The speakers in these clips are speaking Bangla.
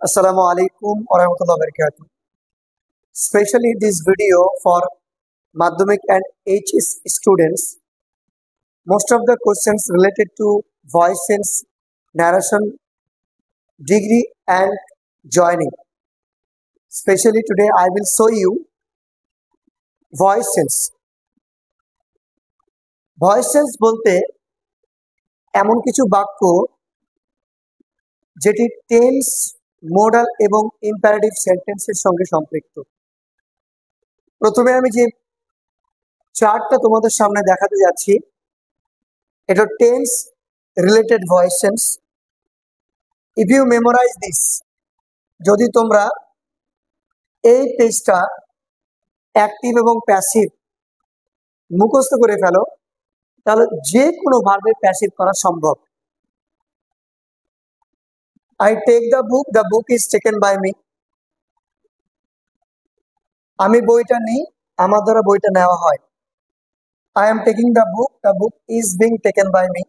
Assalamu alaikum wa rahmatullahi wa barakatuh. Especially this video for Madhyamik and HS students. Most of the questions related to voice sense, narration, degree and joining. Especially today I will show you voice sense. Voice sense বলতে এমন কিছু বাক্য যেটি টেন্স, মোডাল এবং ইম্পারেটিভ সেন্টেন্সের সঙ্গে সম্পৃক্ত। প্রথমে আমি যে চার্টটা তোমাদের সামনে দেখাতে যাচ্ছি এটা tense related voice sense. If you memorize this, যদি তোমরা এই পেজটা অ্যাক্টিভ এবং প্যাসিভ মুখস্থ করে ফেলো তাহলে যে কোনো ভাবে প্যাসিভ করা সম্ভব। I take the book is taken by me. আমি বইটা নিই, আমার দ্বারা বইটা নেওয়া হয়। I am taking the book is being taken by me.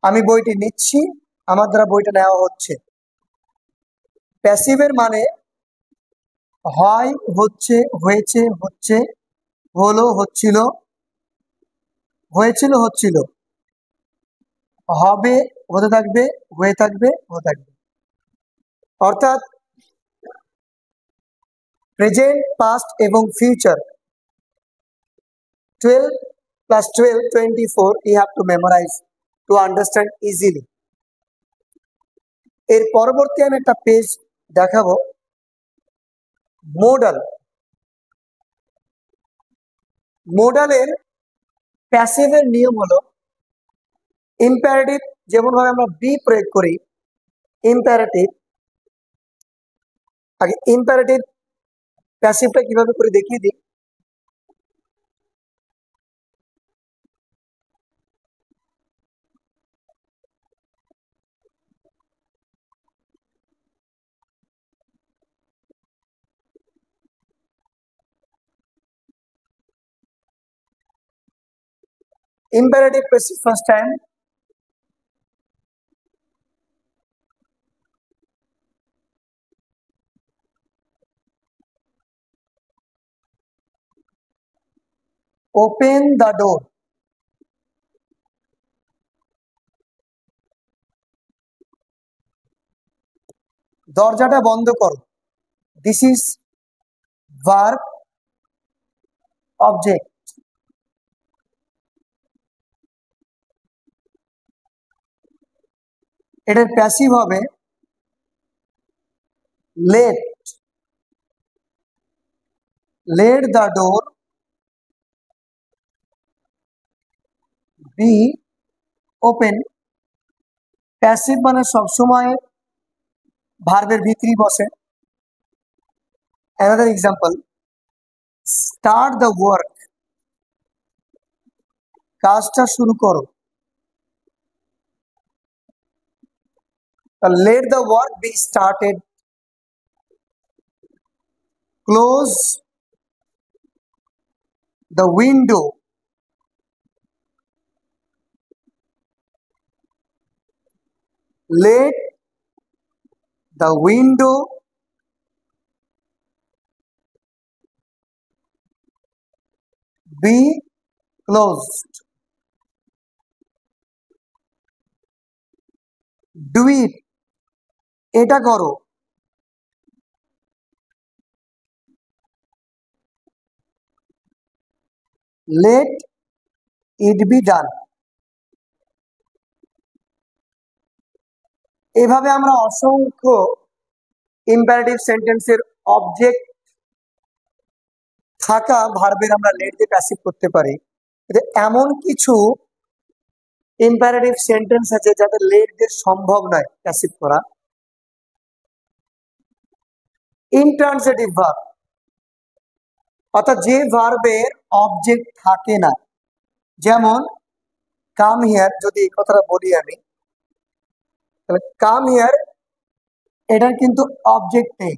আমি বইটি নিচ্ছি, আমার দ্বারা বইটা নেওয়া হচ্ছে। প্যাসিভের মানে হয়, হচ্ছে, হয়েছে, হচ্ছে, হলো, হচ্ছিল, হয়েছিল, হচ্ছিল, হবে, হতে থাকবে, হয়ে থাকবে, হতে থাকবে। অর্থাৎ প্রেজেন্ট, পাস্ট এবং future 12 plus 12 24 you have to memorize to understand easily. এর পরবর্তী আমি একটা পেজ দেখাবো মোডাল। মোডালের প্যাসিভের নিয়ম হলো ইম্পারেটিভ যেমন ভাবে আমরা বি প্রয়োগ করি, ইম্পারেটিভ আগে ইম্পারেটিভ প্যাসিভটা কিভাবে করে দেখিয়ে দিই। imperative passive first time, open the door, দরজাটা বন্ধ করো। This is verb object. এটার প্যাসিভ হবে let the door be open। Passive মানে সবসময় ভার্বের ভিতরেই বসে। another example, start the work, কাজটা শুরু করো। let the work be started, close the window, let the window be closed, do it, এটা করো। let it be done। এভাবে আমরা অসংখ্য ইম্পারেটিভ সেন্টেন্সের অবজেক্ট থাকা ভার্বের আমরা লেট দিয়ে প্যাসিভ করতে পারি। এমন কিছু ইম্পারেটিভ সেন্টেন্স আছে যাদের লেট দিয়ে সম্ভব নয় প্যাসিভ করা। ইনট্রান্সিটিভ ভার্ব অর্থাৎ যে ভার্বের অবজেক্ট থাকে না, যেমন কাম হিয়ার। যদি এই কথাটা বলি আমি, তাহলে কাম হিয়ার এটার কিন্তু অবজেক্ট নেই।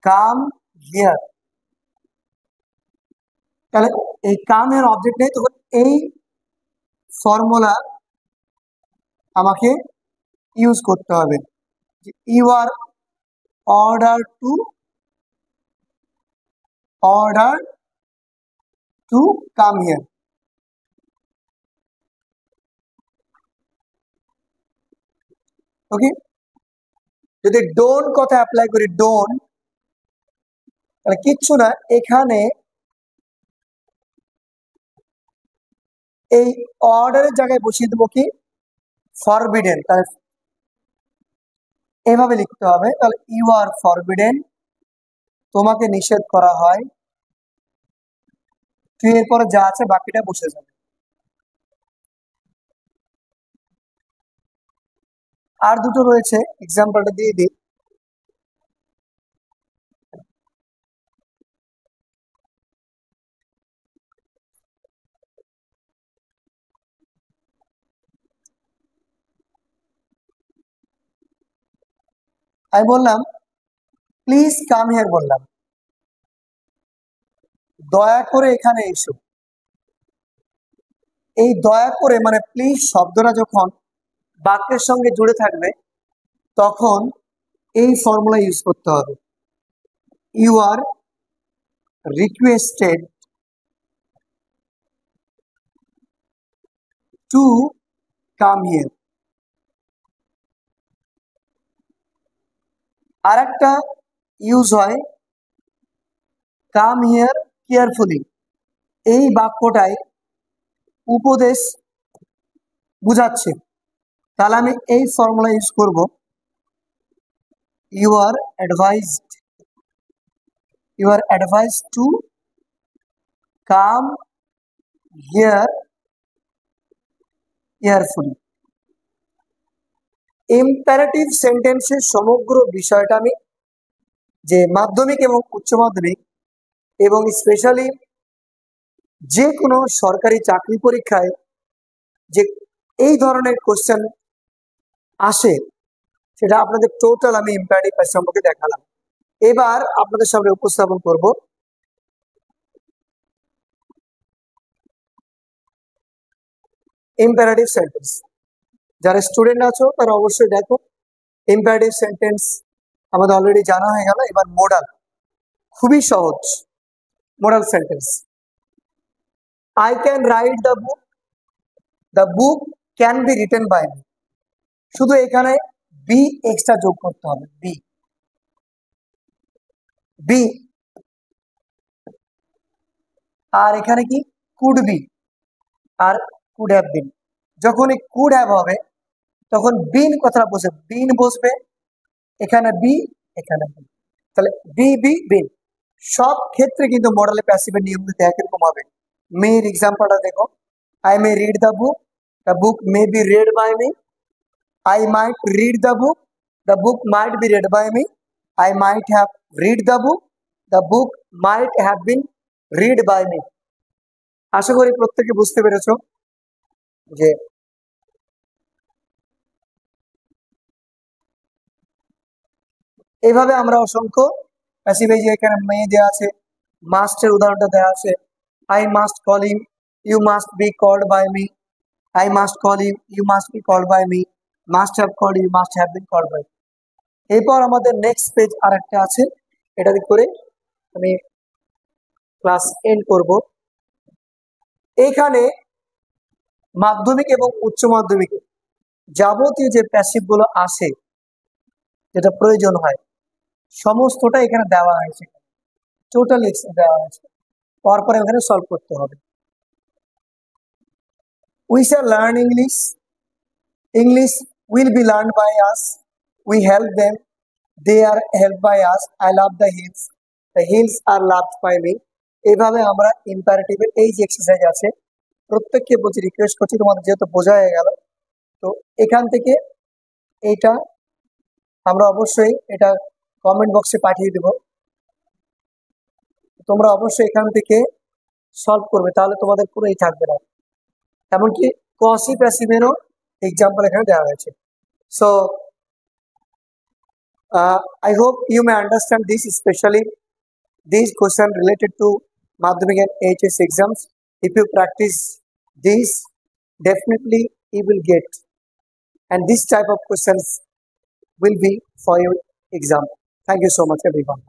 কাম হিয়ার, তাহলে এই কাম এর অবজেক্ট নেই, তখন এই ফর্মুলা আমাকে ইউজ করতে হবে। You are ordered to come here. Okay, যদি ডোন্ট কথা অ্যাপ্লাই করি, ডোন্ট, তাহলে কিচ্ছু না, এখানে এই অর্ডারের জায়গায় বসিয়ে দেবো কি ফরবিডেন। তাহলে এভাবে লিখতে হবে, তাহলে ইউ আর ফরবিডেন, তোমাকে নিষেধ করা হয়, তুই এরপরে যা আছে বাকিটা বসে যাবে। আর দুটো রয়েছে, এক্সাম্পলটা দিয়ে দিই। আমি বললাম প্লিজ কাম হিয়ার, বললাম দয়া করে এখানে এসো। এই দয়া করে মানে প্লিজ শব্দটা যখন বাক্যের সঙ্গে জুড়ে থাকবে তখন এই ফর্মুলা ইউজ করতে হবে। You are requested to come here. আর একটা ইউজ হয় কাম হিয়ার কেয়ারফুলি। এই বাক্যটাই উপদেশ বুঝাচ্ছে, তাহলে আমি এই ফর্মুলা ইউজ করব। You are advised to come here carefully. Imperative সেন্টেন্সের সমগ্র বিষয়টা আমি যে মাধ্যমিক এবং উচ্চ মাধ্যমিক এবং স্পেশালি যে কোনো সরকারি চাকরি পরীক্ষায় যে এই ধরনের কোশ্চেন আসে সেটা আপনাদের টোটাল আমি ইম্পারেটিভ সম্পর্কে দেখালাম। এবার আপনাদের সামনে উপস্থাপন করব ইম্পারেটিভ সেন্টেন্স। যারা স্টুডেন্ট আছো তারা অবশ্যই দেখো, ইম্পারেটিভ সেন্টেন্স আমাদের অলরেডি জানা হয়ে গেল। এবার মোডাল, খুবই সহজ। Modal sentence, I can write the book can be written by me. শুধু এখানে বি এক্সট্রা যোগ করতে হবে, বি বি। আর এখানে কি কুড বি আর কুড হ্যাভ বিন। যখন এই কুড হ্যাভ হবে তখন বিন কথাটা বসে, বিন বসবে, এখানে বি, এখানে বি, তাহলে বি বি বিন। সব ক্ষেত্রে কিন্তু মডেলে প্যাসিভের নিয়ম কিন্তু একরকম হবে। মেয়ের এক্সাম্পলটা দেখো, I may read the book may be read by me. I might read the book might be read by me. I might have read the book might have been read by me. আশা করি প্রত্যেকে বুঝতে পেরেছো যে এইভাবে আমরা অসংখ্য প্যাসিভ, এই যে এখানে মেয়ে দেওয়া আছে, মাস্টের উদাহরণটা দেওয়া আছে, I must call him, you must be called by me, I must call him, you must be called by me, must have called, you must have been called by. এরপর আমাদের নেক্সট পেজ আর একটা আছে, এটা করে আমি ক্লাস এন্ড করব। এখানে মাধ্যমিক এবং উচ্চ মাধ্যমিকে যাবতীয় যে প্যাসিভ গুলো আসে, যেটা প্রয়োজন হয়, সমস্তটা এখানে দেওয়া হয়েছে, টোটাল দেওয়া হয়েছে। পরে এখানে সলভ করতে হবে। We shall learn English, English will be learn by us, we help them, they are help by us, I love the hills are loved by me. এইভাবে আমরা ইম্পারেটিভের এই যে এক্সারসাইজ আছে, প্রত্যেককে বলছি, রিকোয়েস্ট করছি, তোমাদের যেহেতু বোঝা হয়ে গেল, তো এখান থেকে এইটা আমরা অবশ্যই এটা কমেন্ট বক্সে পাঠিয়ে দেব, তোমরা অবশ্যই এখান থেকে সলভ করবে, তাহলে তোমাদের পুরোই থাকবে না। এমনকি কসি প্যাসিভেরও এক্সাম্পল এখানে দেওয়া হয়েছে। So I hope you may understand this, especially these questions related to Madhyamik and HS exams. If you practice this, definitely you will get and this type of questions will be for your exam. Thank you so much, everyone.